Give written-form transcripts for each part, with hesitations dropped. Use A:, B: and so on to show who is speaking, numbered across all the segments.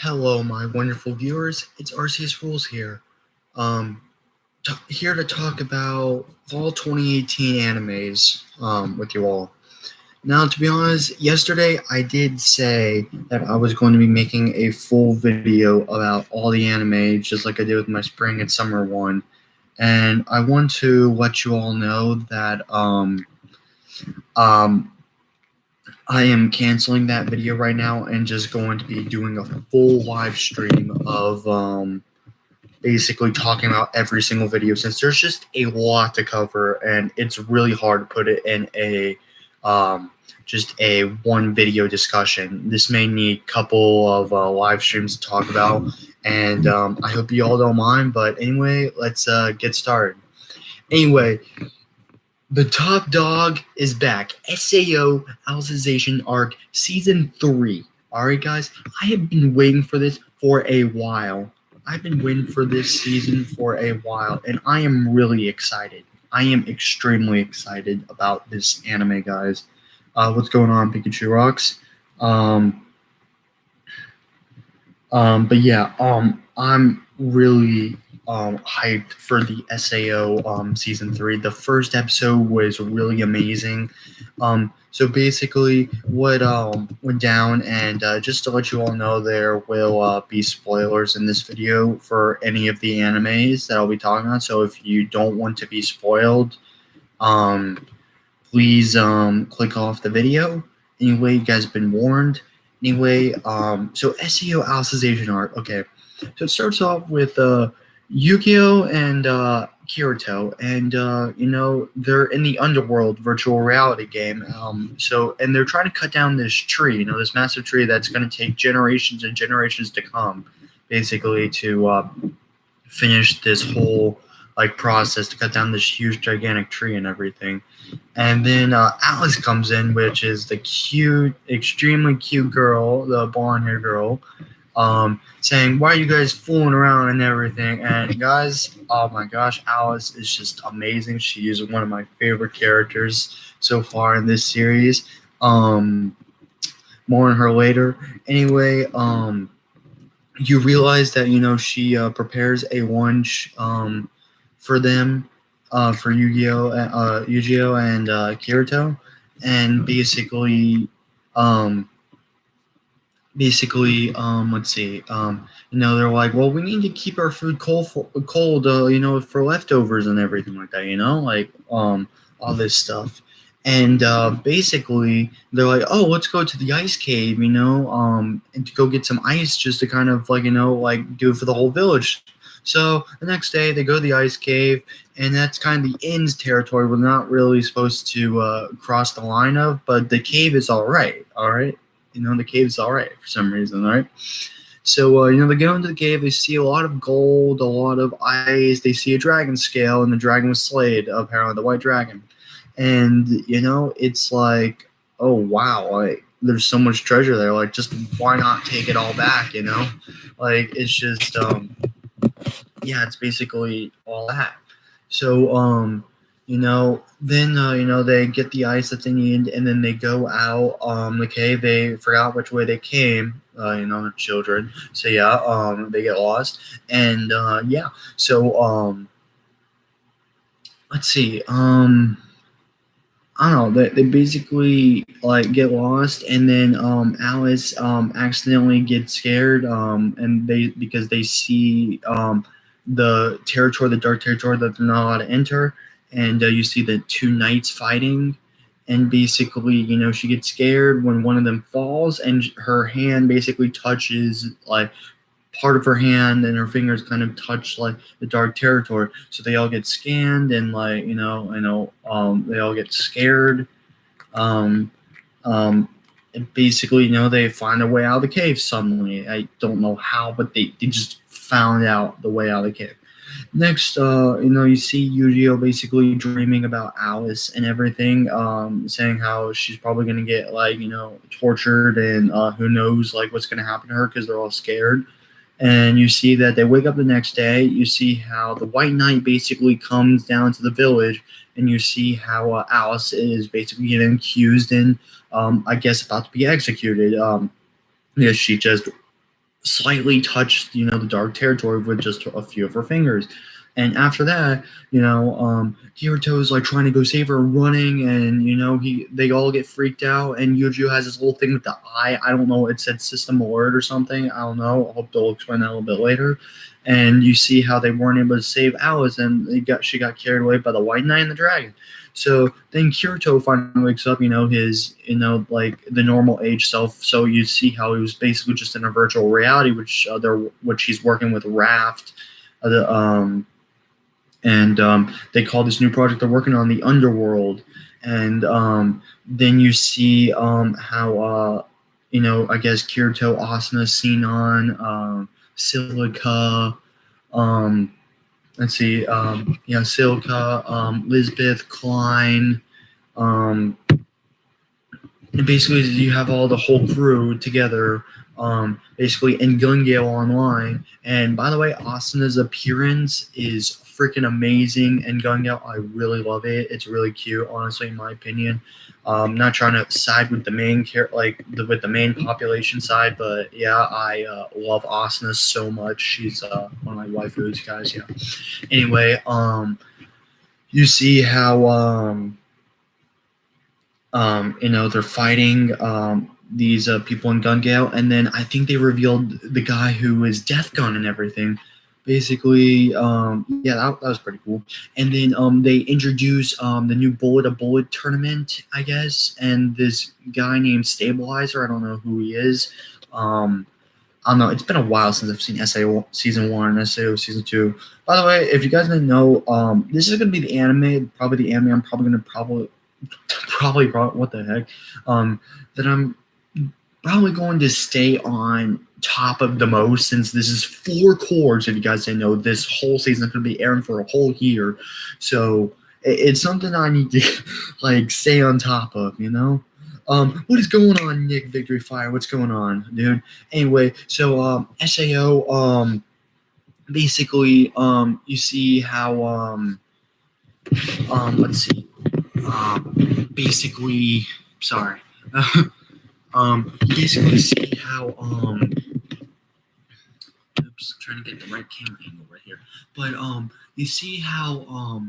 A: Hello, my wonderful viewers. It's Arceus Rules here. Um, Here to talk about fall 2018 animes with you all. Now, to be honest, yesterday I did say that I was going to be making a full video about all the anime, just like I did with my spring and summer one. And I want to let you all know that um, I am canceling that video right now and just going to be doing a full live stream of basically talking about every single video, since there's just a lot to cover and it's really hard to put it in a just a one video discussion. This may need a couple of live streams to talk about, and I hope you all don't mind. But anyway, let's get started. Anyway, the top dog is back. SAO Alicization Arc Season 3. Alright guys, I have been waiting for this for a while. I've been waiting for this season for a while, and I am really excited. I am extremely excited about this anime, guys. What's going on, Pikachu Rocks? But yeah, I'm really hyped for the SAO season 3. The first episode was really amazing. So basically, what went down, and just to let you all know, there will be spoilers in this video for any of the animes that I'll be talking about. So if you don't want to be spoiled, please click off the video. Anyway, you guys have been warned. Anyway, so SEO Alicization Arc. Okay, so it starts off with Yu-Gi-Oh! And Kirito, and they're in the underworld virtual reality game. And they're trying to cut down this tree, this massive tree that's going to take generations and generations to come, basically to finish this whole process to cut down this huge gigantic tree and everything. And then Alice comes in, which is the cute, extremely cute girl, the blonde hair girl, saying, "Why are you guys fooling around and everything?" And guys, oh my gosh, Alice is just amazing. She is one of my favorite characters so far in this series. More on her later. Anyway, you realize that she prepares a lunch for them, for Yu-Gi-Oh and Kirito, and basically let's see, they're like, well, we need to keep our food cold, for leftovers and everything like that, all this stuff. And basically they're like, oh, let's go to the ice cave, and to go get some ice, just to kind of do it for the whole village. So the next day they go to the ice cave, and that's kind of the end's territory. We're not really supposed to cross the line of, but the cave is all right. The cave's all right for some reason, all right? So, they go into the cave, they see a lot of gold, a lot of ice, they see a dragon scale, and the dragon was slayed, apparently, the white dragon. And, it's like, oh, wow, there's so much treasure there, just why not take it all back, it's just, yeah, it's basically all that. So, then, they get the ice that they need, and then they go out, the cave. They forgot which way they came, children. So, yeah, they get lost. And, yeah, so, let's see, I don't know, they basically, get lost, and then, Alice, accidentally gets scared, because they see, the territory, the dark territory that they're not allowed to enter, and you see the two knights fighting, and basically, she gets scared when one of them falls, and her hand basically touches, part of her hand, and her fingers kind of touch, the dark territory, so they all get scanned, and, they all get scared, and basically, they find a way out of the cave suddenly. I don't know how, but they just found out the way out of the cave. Next, you see Yu-Gi-Oh basically dreaming about Alice and everything, saying how she's probably going to get, tortured, and who knows, what's going to happen to her, because they're all scared. And you see that they wake up the next day. You see how the White Knight basically comes down to the village, and you see how Alice is basically getting accused and, I guess, about to be executed. Because she just slightly touched, the dark territory with just a few of her fingers. And after that, Kirito's like trying to go save her, running, and they all get freaked out. And Yuju has this little thing with the eye. I don't know. It said System Alert or something. I don't know. I hope they'll explain that a little bit later. And you see how they weren't able to save Alice, and she got carried away by the White Knight and the Dragon. So then Kirito finally wakes up, his, like the normal age self. So you see how he was basically just in a virtual reality, which he's working with Raft, and they call this new project they're working on the Underworld. And then you see how I guess Kirito, Asuna, Sinon, Silica, let's see, Silica, Lisbeth, Klein, and basically you have all the whole crew together, basically in Gun Gale Online. And by the way, Asuna's appearance is freaking amazing in Gun Gale. I really love it. It's really cute, honestly, in my opinion. Not trying to side with the main with the main population side, but yeah, I love Asuna so much. She's one of my waifus, guys. Yeah. Anyway, you see how they're fighting these people in Gun Gale, and then I think they revealed the guy who is Death Gun and everything. Basically, that was pretty cool. And then they introduce the new Bullet to Bullet tournament, I guess, and this guy named Stabilizer. I don't know who he is. I don't know. It's been a while since I've seen SAO Season 1 and SAO Season 2. By the way, if you guys didn't know, this is going to be the anime, probably the anime I'm probably going to probably what the heck, that I'm probably going to stay on top of the most, since this is 4 cores. If you guys didn't know, this whole season is going to be airing for a whole year, so it's something I need to like stay on top of. What is going on, Nick Victory Fire? What's going on, dude? Anyway, so SAO, basically, you see how let's see, basically, sorry. You basically see how oops, trying to get the right camera angle right here. But you see how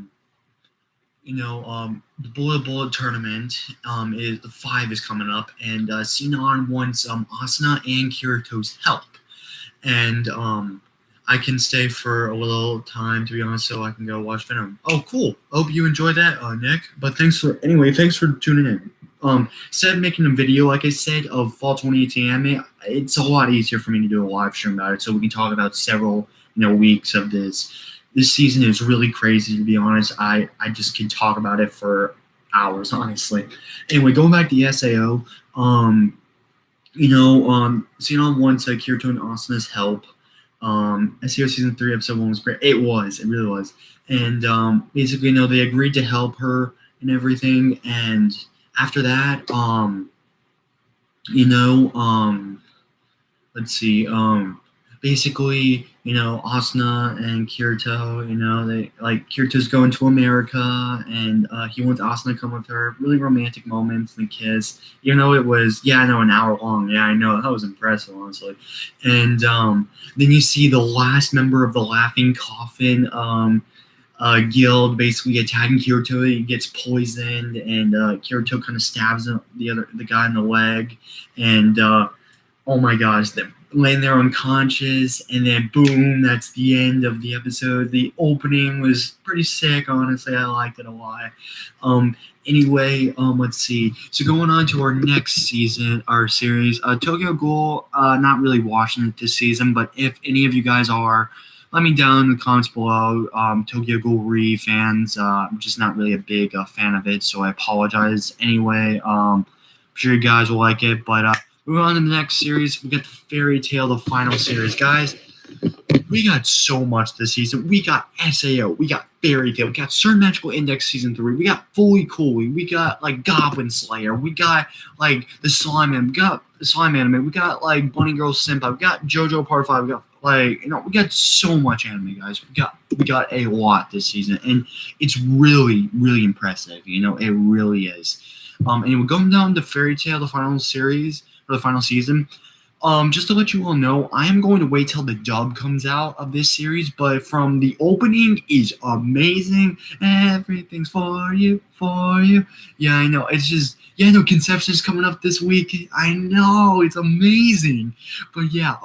A: the Bullet tournament is the 5 is coming up, and Sinon wants Asuna and Kirito's help, and I can stay for a little time, to be honest, so I can go watch Venom. Oh, cool! Hope you enjoyed that, Nick. But thanks for tuning in. Instead of making a video, like I said, of Fall 2018 anime, it's a lot easier for me to do a live stream about it, so we can talk about several, weeks of this. This season is really crazy, to be honest. I just can talk about it for hours, honestly. Anyway, going back to SAO, Sinon wants Kirito and Asuna's help. SAO Season 3, Episode 1 was great. It really was. And basically, they agreed to help her and everything, and after that, let's see, basically, Asuna and Kirito, they Kirito's going to America, and he wants Asuna to come with her. Really romantic moments and kiss, even though it was, an hour long. Yeah, I know, that was impressive, honestly. And then you see the last member of the Laughing Coffin guild basically attacking Kirito. He gets poisoned, and Kirito kind of stabs the guy in the leg, and oh my gosh, they're laying there unconscious, and then boom, that's the end of the episode. The opening was pretty sick, honestly. I liked it a lot. Anyway, let's see. So going on to our next season, our series, Tokyo Ghoul. Not really watching it this season, but if any of you guys are, let me down in the comments below. Tokyo Ghoul Re fans, I'm just not really a big fan of it, so I apologize. Anyway, I'm sure you guys will like it, but moving on to the next series, we got the Fairy Tail, the final series. Guys, we got so much this season. We got SAO, we got Fairy Tail, we got Certain Magical Index Season 3, we got Fully Cooley, we got Goblin Slayer, we got the Slime Anime, we got the Slime Anime, we got Bunny Girl Senpai, we got JoJo Part 5, we got we got so much anime, guys. We got a lot this season, and it's really, really impressive. It really is. Anyway, going down to Fairy Tail, the final series or the final season. Just to let you all know, I am going to wait till the dub comes out of this series, but from the opening is amazing. Everything's for you, for you. Yeah, I know. It's just, yeah, no, Conception's coming up this week. I know, it's amazing. But yeah,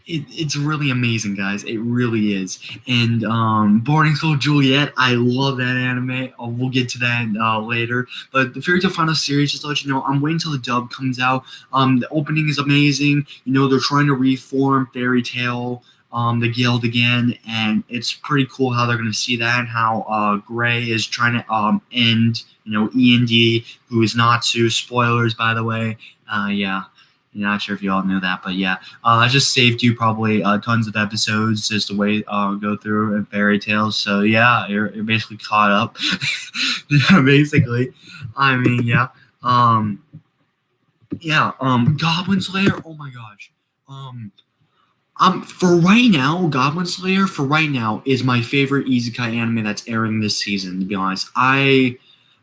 A: it's really amazing, guys. It really is. And Boarding School Juliet, I love that anime. We'll get to that later. But the Fairy Tail Final Series, just to let you know, I'm waiting till the dub comes out. The opening is amazing. You know, they're trying to reform Fairy Tail, the guild again, and it's pretty cool how they're going to see that and how Gray is trying to end, you know, E&D, who is Natsu. Spoilers, by the way. Yeah. Not sure if you all knew that, but yeah, I just saved you probably tons of episodes just to wait, go through and fairy tales. So yeah, you're basically caught up. Yeah, basically. I mean, yeah, Goblin Slayer. Oh my gosh. For right now, Goblin Slayer for right now is my favorite isekai anime that's airing this season. To be honest, I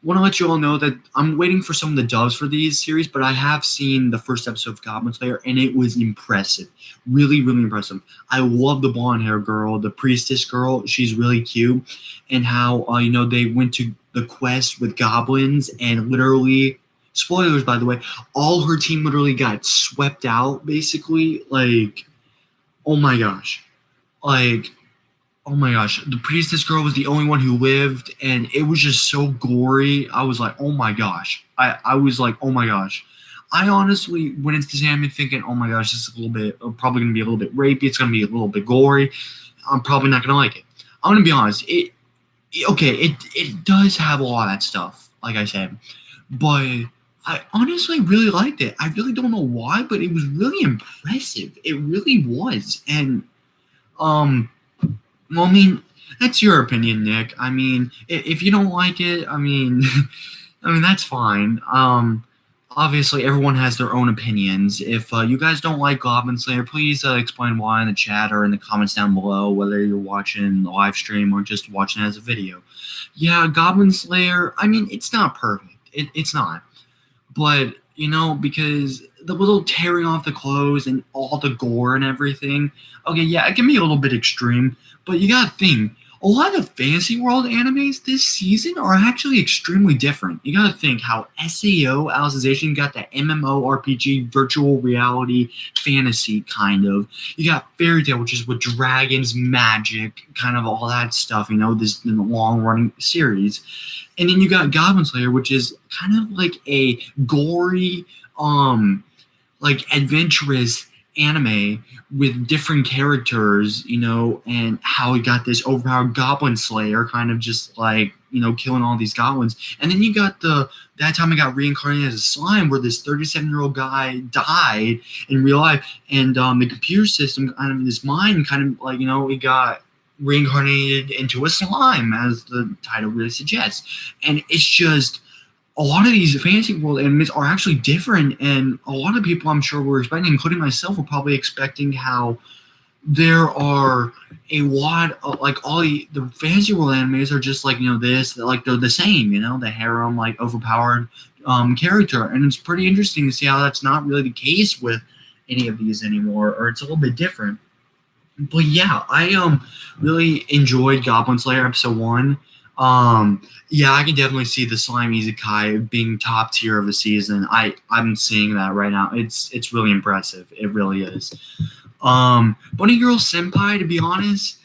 A: want to let you all know that I'm waiting for some of the dubs for these series, but I have seen the first episode of Goblin Slayer, and it was impressive. Really, really impressive. I love the blonde hair girl, the priestess girl. She's really cute. And how, you know, they went to the quest with goblins, and literally, spoilers, by the way, all her team literally got swept out, basically. Like, oh my gosh. Like, oh my gosh, the priestess girl was the only one who lived, and it was just so gory. I was like, oh my gosh. I was like, oh my gosh. I honestly went into this anime thinking, oh my gosh, this is a little bit, probably going to be a little bit rapey. It's going to be a little bit gory. I'm probably not going to like it. I'm going to be honest. It does have a lot of that stuff, like I said. But I honestly really liked it. I really don't know why, but it was really impressive. It really was. And, well, I mean, that's your opinion, Nick. I mean, if you don't like it, I mean, that's fine. Obviously, everyone has their own opinions. If you guys don't like Goblin Slayer, please explain why in the chat or in the comments down below, whether you're watching the live stream or just watching it as a video. Yeah, Goblin Slayer, I mean, it's not perfect. It's not. But, you know, because the little tearing off the clothes and all the gore and everything, okay, yeah, it can be a little bit extreme. But you gotta think, a lot of Fantasy World animes this season are actually extremely different. You gotta think how SAO, Alicization, got that MMORPG, virtual reality, fantasy kind of. You got Fairy Tail, which is with dragons, magic, kind of all that stuff, you know, this long-running series. And then you got Goblin Slayer, which is kind of like a gory, like adventurous anime with different characters, you know, and how he got this overpowered goblin slayer kind of just like, you know, killing all these goblins. And then you got that time I got reincarnated as a slime where this 37-year-old guy died in real life, and the computer system kind of in his mind kind of like, you know, he got reincarnated into a slime, as the title really suggests. And it's just a lot of these fantasy world animes are actually different, and a lot of people I'm sure were expecting, including myself, were probably expecting how there are a lot of, like, all the fantasy world animes are just like, you know, this, like, they're the same, you know, the harem, like, overpowered character. And it's pretty interesting to see how that's not really the case with any of these anymore, or it's a little bit different. But yeah, I really enjoyed Goblin Slayer episode 1. Yeah, I can definitely see the Slime Isekai being top tier of the season. I'm seeing that right now. It's really impressive. It really is. Bunny Girl Senpai, to be honest,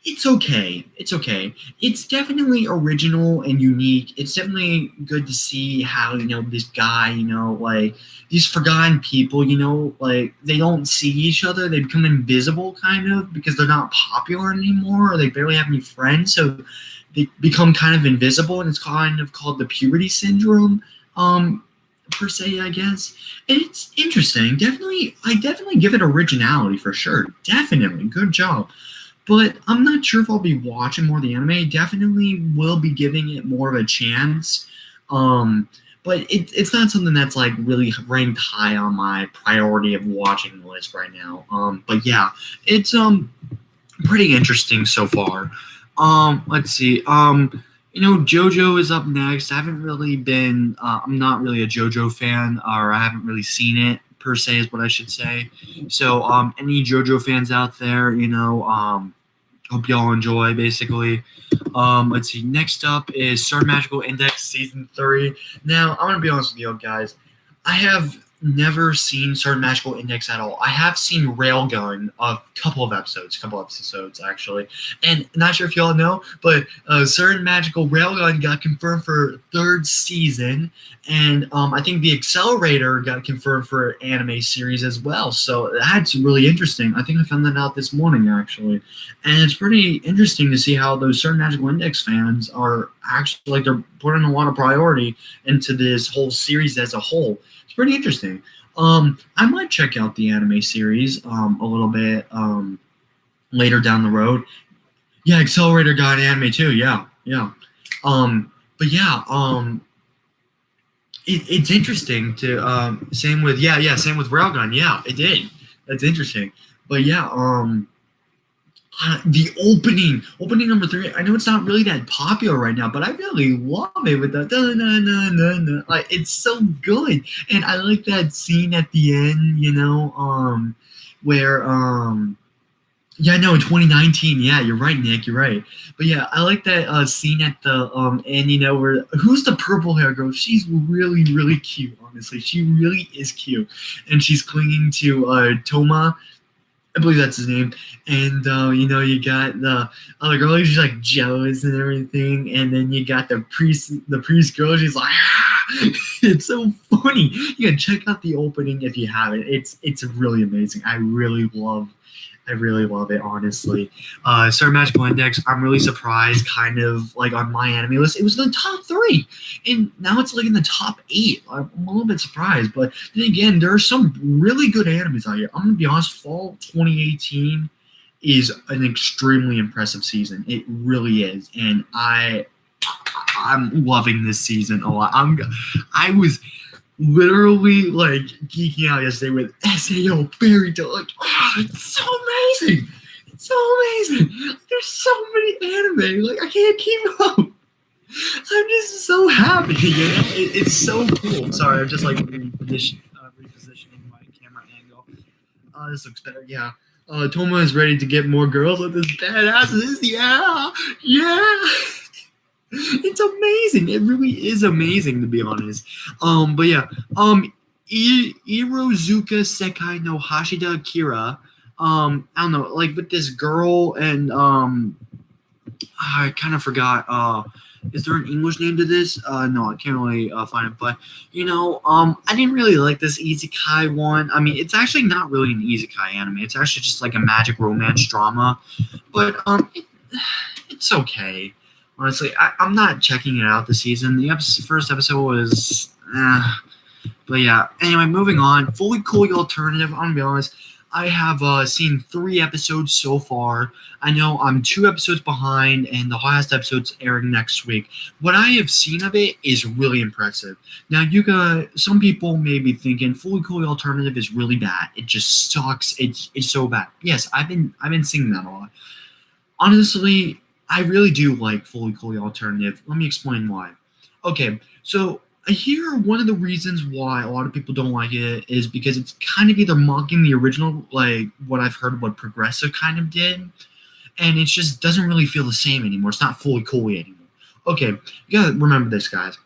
A: it's okay. It's okay. It's definitely original and unique. It's definitely good to see how, you know, this guy, you know, like, these forgotten people, you know, like, they don't see each other. They become invisible, kind of, because they're not popular anymore, or they barely have any friends, so they become kind of invisible, and it's kind of called the puberty syndrome, per se, I guess. And it's interesting. I definitely give it originality, for sure. Definitely. Good job. But I'm not sure if I'll be watching more of the anime. Definitely will be giving it more of a chance. But it's not something that's like really ranked high on my priority of watching list right now. But yeah, it's pretty interesting so far. Let's see. JoJo is up next. I haven't really been. I'm not really a JoJo fan, or I haven't really seen it per se, is what I should say. So, any JoJo fans out there, hope y'all enjoy. Basically, let's see. Next up is Sword Magical Index Season 3. Now, I'm gonna be honest with you guys. I have never seen Sword Magical Index at all. I have seen Railgun a couple episodes actually, and not sure if y'all know, but Sword Magical Railgun got confirmed for third season, and I think the Accelerator got confirmed for anime series as well. So that's really interesting. I think I found that out this morning actually, and it's pretty interesting to see how those Sword Magical Index fans are actually like they're putting a lot of priority into this whole series as a whole. It's pretty interesting. I might check out the anime series a little bit later down the road. Yeah, Accelerator got an anime too. Yeah, yeah. But yeah, it's interesting to same with same with Railgun. Yeah, it did. That's interesting. But yeah, the opening number 3. I know it's not really that popular right now, but I really love it with the like it's so good, and I like that scene at the end, where yeah, no, in 2019. Yeah, you're right, Nick. You're right. But yeah, I like that scene at the end. Where who's the purple hair girl? She's really, really cute. Honestly, she really is cute, and she's clinging to Toma. I believe that's his name. And you got the other girl who's like jealous and everything, and then you got the priest girl. She's like, it's so funny. You gotta check out the opening if you haven't. It's really amazing. I really love it, honestly. Star Magical Index, I'm really surprised, kind of like on my anime list. It was in the top 3, and now it's like in the top 8. I'm a little bit surprised, but then again, there are some really good animes out here. I'm gonna be honest, fall 2018 is an extremely impressive season. It really is, and I'm loving this season a lot. I was literally like geeking out yesterday with SAO Fairy Tail. Like, it's so amazing. It's so amazing. There's so many anime. Like, I can't keep up. I'm just so happy, it's so cool. Sorry, I'm just like repositioning my camera angle. This looks better. Yeah. Toma is ready to get more girls with this badasses. Yeah. It's amazing. It really is amazing, to be honest. But yeah. Irozuka Sekai no Hashida Kira. I don't know, like with this girl, and I kind of forgot. Is there an English name to this? No, I can't really find it. But I didn't really like this isekai one. I mean, it's actually not really an isekai anime. It's actually just like a magic romance drama. But it's okay. Honestly, I'm not checking it out this season. The first episode was, but yeah. Anyway, moving on. Fully Cool Alternative. I'm gonna be honest. I have seen 3 episodes so far. I know I'm 2 episodes behind, and the last episode's airing next week. What I have seen of it is really impressive. Now, some people may be thinking Fully Cool Alternative is really bad. It just sucks. It's so bad. Yes, I've been seeing that a lot. Honestly, I really do like Fully Cool Alternative. Let me explain why. Okay, so I hear one of the reasons why a lot of people don't like it is because it's kind of either mocking the original, like what I've heard what Progressive kind of did, and it just doesn't really feel the same anymore. It's not fully cool anymore. Okay, you gotta remember this, guys.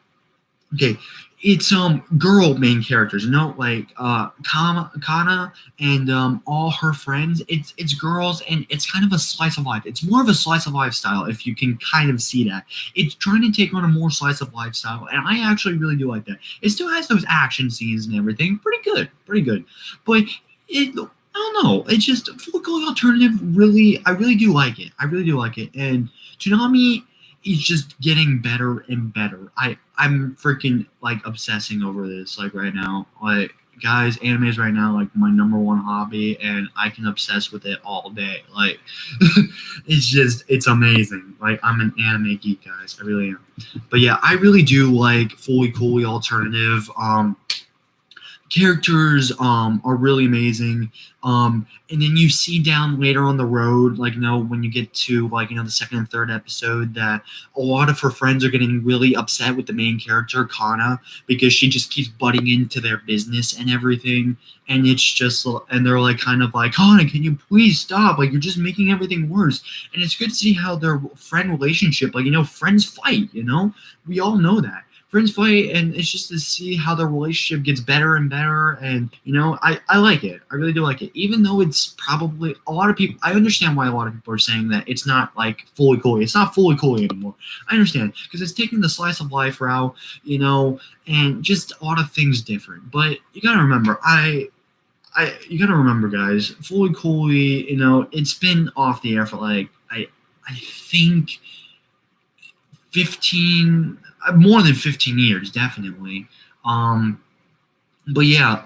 A: Okay, it's girl main characters, like Kana and all her friends. It's girls, and it's kind of a slice of life. It's more of a slice of life style, if you can kind of see that. It's trying to take on a more slice of life style, and I actually really do like that. It still has those action scenes and everything, pretty good. But I don't know. It's just Full Cool Alternative. I really do like it. And Tsunami is just getting better and better. I'm freaking like obsessing over this like right now. Like, guys, anime is right now like my number 1 hobby, and I can obsess with it all day. Like, it's amazing. Like, I'm an anime geek, guys. I really am. But yeah, I really do like Fully Cool Alternative. characters are really amazing. And then you see down later on the road, like, when you get to, like, the second and third episode, that a lot of her friends are getting really upset with the main character, Kana, because she just keeps butting into their business and everything. And it's just, and they're like, kind of like, Kana, can you please stop? Like, you're just making everything worse. And it's good to see how their friend relationship, like, friends fight, we all know that friends fight, and it's just to see how their relationship gets better and better. And I like it. I really do like it, even though it's probably a lot of people. I understand why a lot of people are saying that it's not like fully cool. It's not fully cool anymore. I understand, because it's taking the slice of life route, and just a lot of things different. But you gotta remember, you gotta remember, guys, fully coolly, it's been off the air for like I think 15, more than 15 years, definitely. But yeah,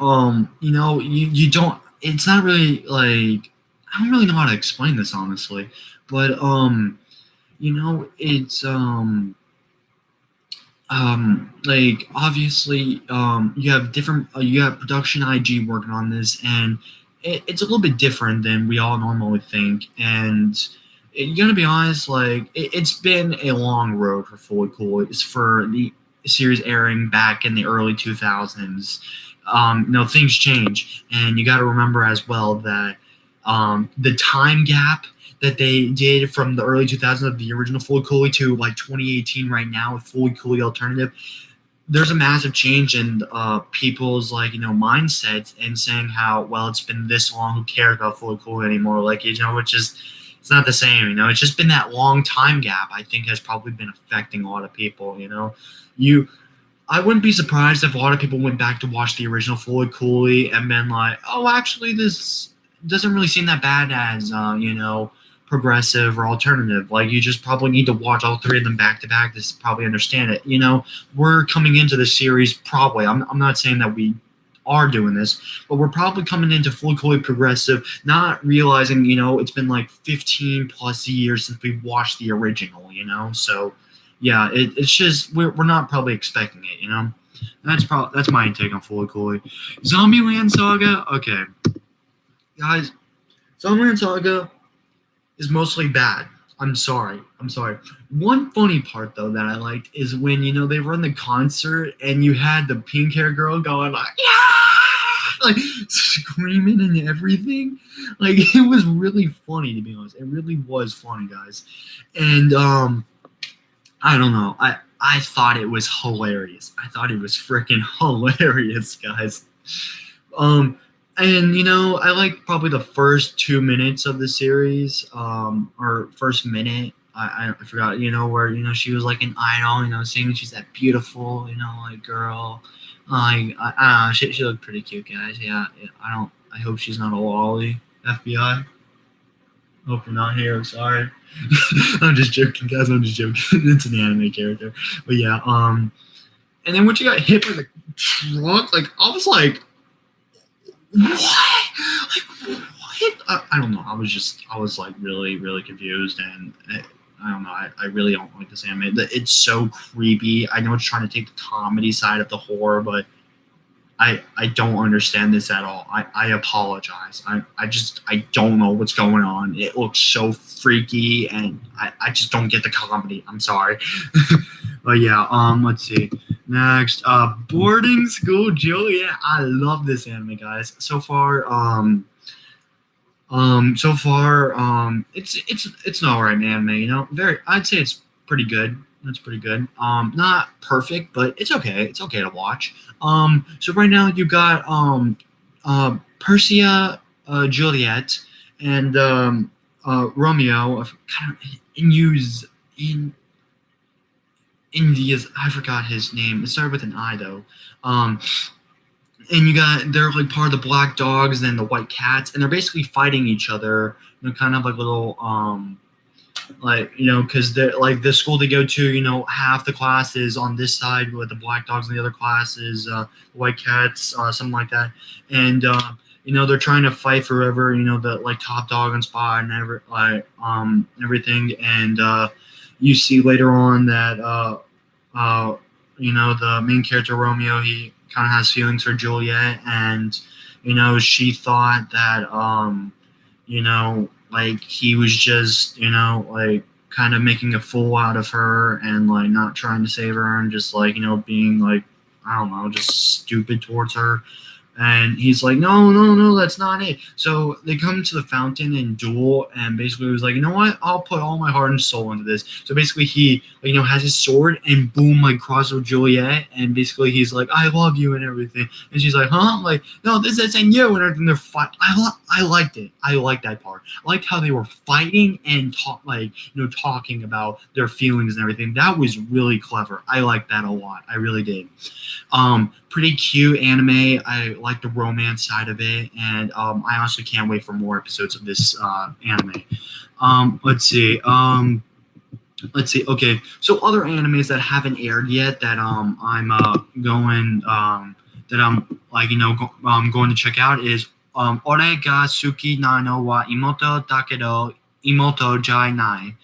A: you don't, it's not really like, I don't really know how to explain this, honestly. But it's like, obviously, you have different, you have production IG working on this, and it's a little bit different than we all normally think. And you gotta be honest, like, it's been a long road for Fully Cool. It's for the series airing back in the early 2000s. Things change, and you gotta remember as well that the time gap that they did from the early 2000s of the original Fully Cooley to like 2018 right now with Fully Cooley Alternative, there's a massive change in people's, like, mindsets, and saying how, well, it's been this long, who cares about Fully Cooley anymore? Like, it's not the same. It's just been that long time gap, I think, has probably been affecting a lot of people. I wouldn't be surprised if a lot of people went back to watch the original Fully Cooley and been like, oh, actually, this doesn't really seem that bad as progressive or alternative. Like, you just probably need to watch all three of them back to back to probably understand it. We're coming into the series, probably, I'm not saying that we are doing this, but we're probably coming into Fully Cooley progressive, not realizing it's been like 15 plus years since we watched the original. So yeah, it's just, we're not probably expecting it. That's my take on Fully Cooley. Zombieland Saga. Okay, guys, Zombieland Saga is mostly bad. I'm sorry. One funny part, though, that I liked is when, they run the concert and you had the pink hair girl going like, yeah, like screaming and everything. Like, it was really funny, to be honest. It really was funny, guys. And I don't know. I thought it was hilarious. I thought it was freaking hilarious, guys. And I like probably the first 2 minutes of the series, or first minute. I forgot, where she was like an idol, saying she's that beautiful, like, girl. I don't know, she looked pretty cute, guys. Yeah, I hope she's not a lolly. FBI. Hope you're not here. I'm sorry. I'm just joking, guys. I'm just joking. It's an anime character, but yeah. And then when she got hit by the truck, like, I was like, what? Like, what? I don't know. I was like really, really confused, and I don't know. I really don't like this anime. It's so creepy. I know it's trying to take the comedy side of the horror, but I don't understand this at all. I apologize. I don't know what's going on. It looks so freaky, and I just don't get the comedy. I'm sorry. But yeah, let's see. Next, Boarding School Juliet. I love this anime, guys. So far, it's an alright anime. I'd say it's pretty good. That's pretty good. Not perfect, but it's okay. It's okay to watch. So right now you got Persia, Juliet, and Romeo. Kind of in India's. I forgot his name. It started with an I though. And they're like part of the Black Dogs and the White Cats, and they're basically fighting each other. Kind of like little because they're like the school they go to. Half the class is on this side with the Black Dogs, and the other class is White Cats, something like that. And they're trying to fight forever. The like top dog and spot and everything. And you see later on that the main character Romeo, he kind of has feelings for Juliet, and you know she thought that you know like he was just you know like kind of making a fool out of her and like not trying to save her and just like you know being like I don't know just stupid towards her. And he's like, no, no, no, that's not it. So they come to the fountain and duel, and basically he was like, you know what? I'll put all my heart and soul into this. So basically he, you know, has his sword and boom, like crosses Juliet, and basically he's like, I love you and everything. And she's like, huh? I'm like, no, this isn't you and everything. They're fight. I liked it. I liked that part. I liked how they were fighting and talking about their feelings and everything. That was really clever. I liked that a lot. I really did. Pretty cute anime. I like the romance side of it, and I honestly can't wait for more episodes of this anime. Let's see. Okay, so other animes that haven't aired yet that I'm going that I'm like going to check out is Ore ga Suki na no wa Imoto Dakedo Imoto Jai Nai.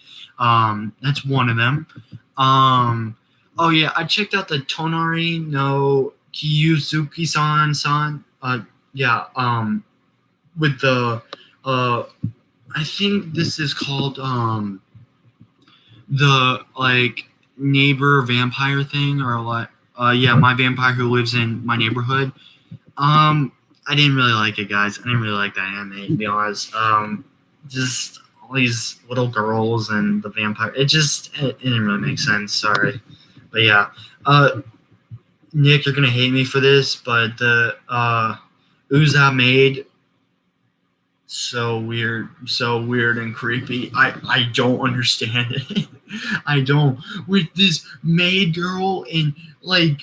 A: That's one of them. Oh yeah, I checked out the Tonari no Kiyuzuki-san. Yeah. With the I think this is called the like neighbor vampire thing or what? Yeah, my vampire who lives in my neighborhood. I didn't really like it, guys. I didn't really like that anime, to be honest. Just all these little girls and the vampire. It didn't really make sense. Sorry, but yeah. Nick, you're gonna hate me for this, but the Uza made so weird and creepy. I don't understand it. I don't. With this maid girl and like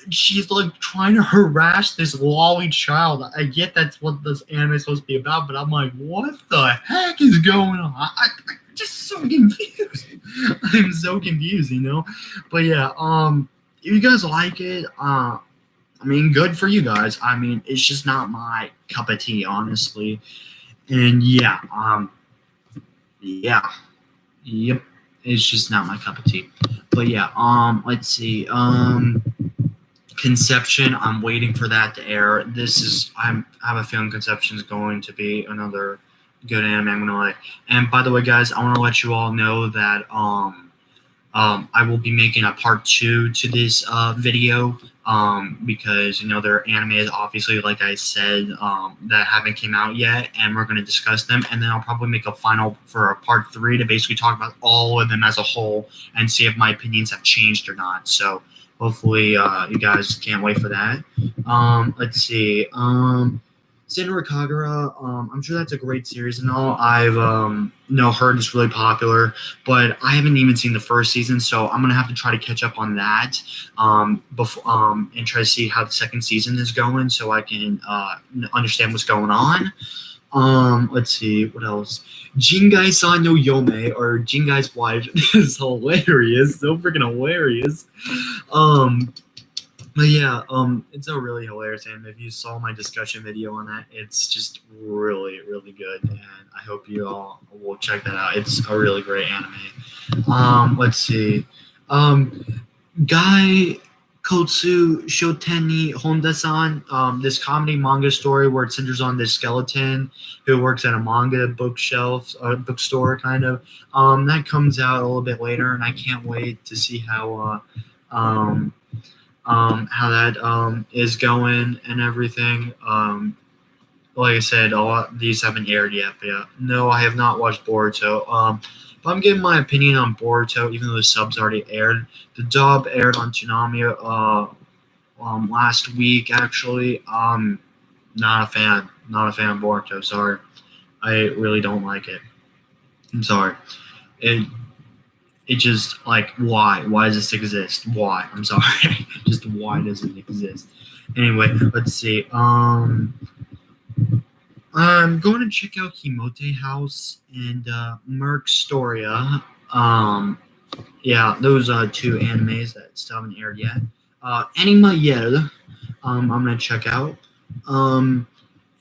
A: she's like trying to harass this lolly child. I get that's what this anime is supposed to be about, but I'm like, what the heck is going on? I'm just so confused. I'm so confused, you know. But yeah, if you guys like it, I mean, good for you guys. I mean, it's just not my cup of tea, honestly. And yeah, yep, it's just not my cup of tea. But yeah, let's see, Conception. I'm waiting for that to air. I have a feeling Conception is going to be another good anime. I'm gonna like. And by the way, guys, I want to let you all know that I will be making a part 2 to this video because their animes, obviously, like I said, that haven't came out yet, and we're going to discuss them, and then I'll probably make a final for a part 3 to basically talk about all of them as a whole and see if my opinions have changed or not. So hopefully you guys can't wait for that. Let's see. Senran Kagura, I'm sure that's a great series and all. I've heard it's really popular, but I haven't even seen the first season, so I'm gonna have to try to catch up on that before and try to see how the second season is going, so I can understand what's going on. Let's see what else. Jingai-san no Yome, or Jingai's wife, is hilarious, so freaking hilarious. But yeah, it's a really hilarious anime. If you saw my discussion video on that, it's just really, really good, and I hope you all will check that out. It's a really great anime. Let's see. Guy Kotsu Shoten ni Honda-san, this comedy manga story where it centers on this skeleton who works at a manga bookstore, kind of. That comes out a little bit later, and I can't wait to see how that is going and everything. Like I said, these haven't aired yet, but yeah. No, I have not watched Boruto. But I'm giving my opinion on Boruto, even though the subs already aired. The dub aired on Toonami last week, actually. Not a fan. Not a fan of Boruto, sorry. I really don't like it. I'm sorry. It just, like, why? Why does this exist? Why? I'm sorry. Just why does it exist? Anyway, let's see. I'm going to check out Himote House and Merc Storia. Yeah, those two animes that still haven't aired yet. Anima Yel, I'm going to check out.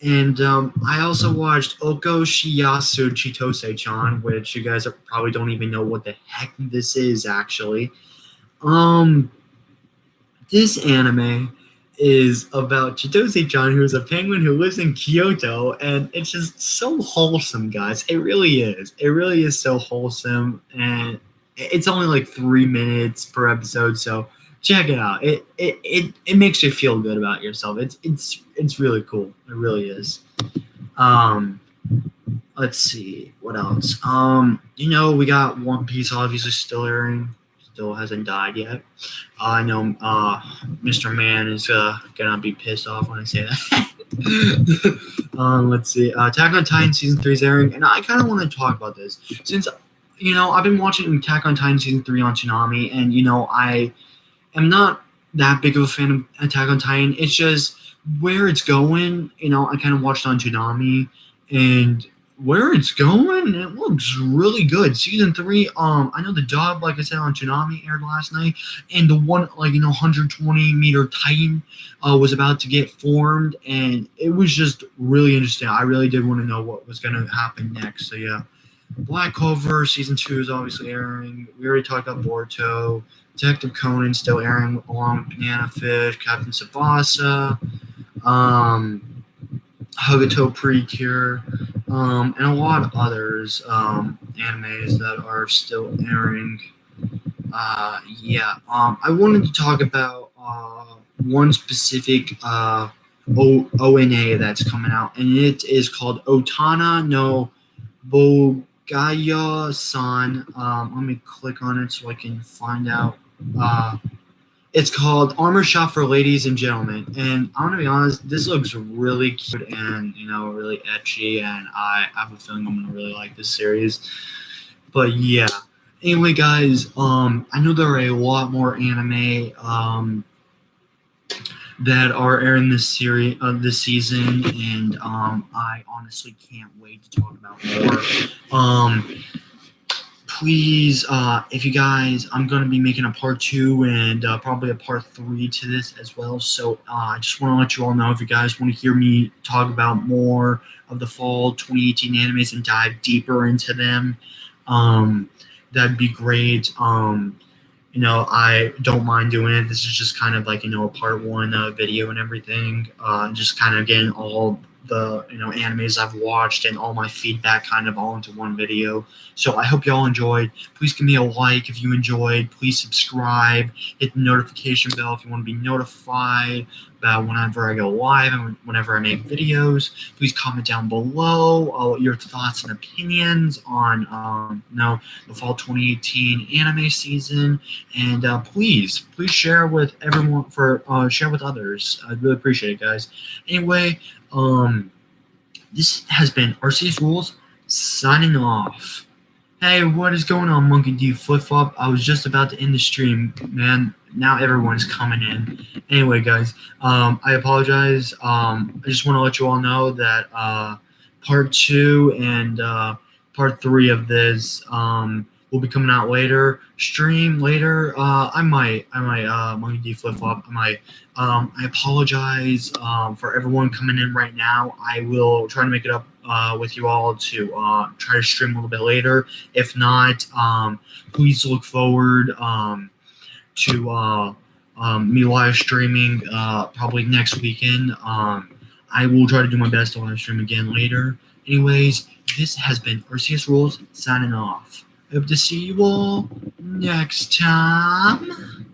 A: And I also watched Oko Shiyasu Chitose-chan, which you guys probably don't even know what the heck this is, actually. This anime is about Chitose-chan, who is a penguin who lives in Kyoto, and it's just so wholesome, guys. It really is. It really is so wholesome, and it's only like 3 minutes per episode, so check it out. It makes you feel good about yourself. It's really cool. It really is. Um, let's see what else. We got One Piece obviously still airing. Still hasn't died yet. I know Mr. Man is gonna be pissed off when I say that. Let's see. Attack on Titan season 3 is airing, and I kind of want to talk about this since I've been watching Attack on Titan season 3 on Toonami, and I am not that big of a fan of Attack on Titan. It's just where it's going. I kind of watched on Toonami, and where it's going, it looks really good. Season 3, I know the dub, like I said, on Toonami aired last night, and the one, 120-meter Titan was about to get formed, and it was just really interesting. I really did want to know what was going to happen next. So, yeah. Black Clover Season 2 is obviously airing. We already talked about Boruto. Detective Conan still airing along with Banana Fish, Captain Tsubasa, Hagato Precure, and a lot of others animes that are still airing. I wanted to talk about one specific ONA that's coming out, and it is called Otana no Bogaya-san. Let me click on it so I can find out. It's called Armor Shop for Ladies and Gentlemen, and I'm gonna be honest, this looks really cute and really ecchi, and I have a feeling I'm gonna really like this series. But yeah, anyway, guys, I know there are a lot more anime that are airing this series this season, and I honestly can't wait to talk about more. Please, if you guys, I'm going to be making a part 2 and probably a part 3 to this as well. So I just want to let you all know, if you guys want to hear me talk about more of the fall 2018 animes and dive deeper into them, that'd be great. I don't mind doing it. This is just kind of like, a part 1 video and everything. Just kind of getting all the animes I've watched and all my feedback kind of all into one video. So I hope y'all enjoyed. Please give me a like if you enjoyed. Please subscribe. Hit the notification bell if you want to be notified about whenever I go live and whenever I make videos. Please comment down below your thoughts and opinions on the fall 2018 anime season, and please share with everyone share with others. I'd really appreciate it, guys. Anyway, this has been Arceus Rules signing off. Hey, what is going on, Monkey D Flip Flop? I was just about to end the stream, man. Now everyone's coming in. Anyway, guys, I apologize. I just want to let you all know that part 2 and part 3 of this will be coming out later. Stream later. I might Monkey D Flip Flop. I might. I apologize for everyone coming in right now. I will try to make it up with you all to try to stream a little bit later. If not, please look forward to me live streaming probably next weekend. I will try to do my best to live stream again later. Anyways, this has been Arceus Rules signing off. Hope to see you all next time.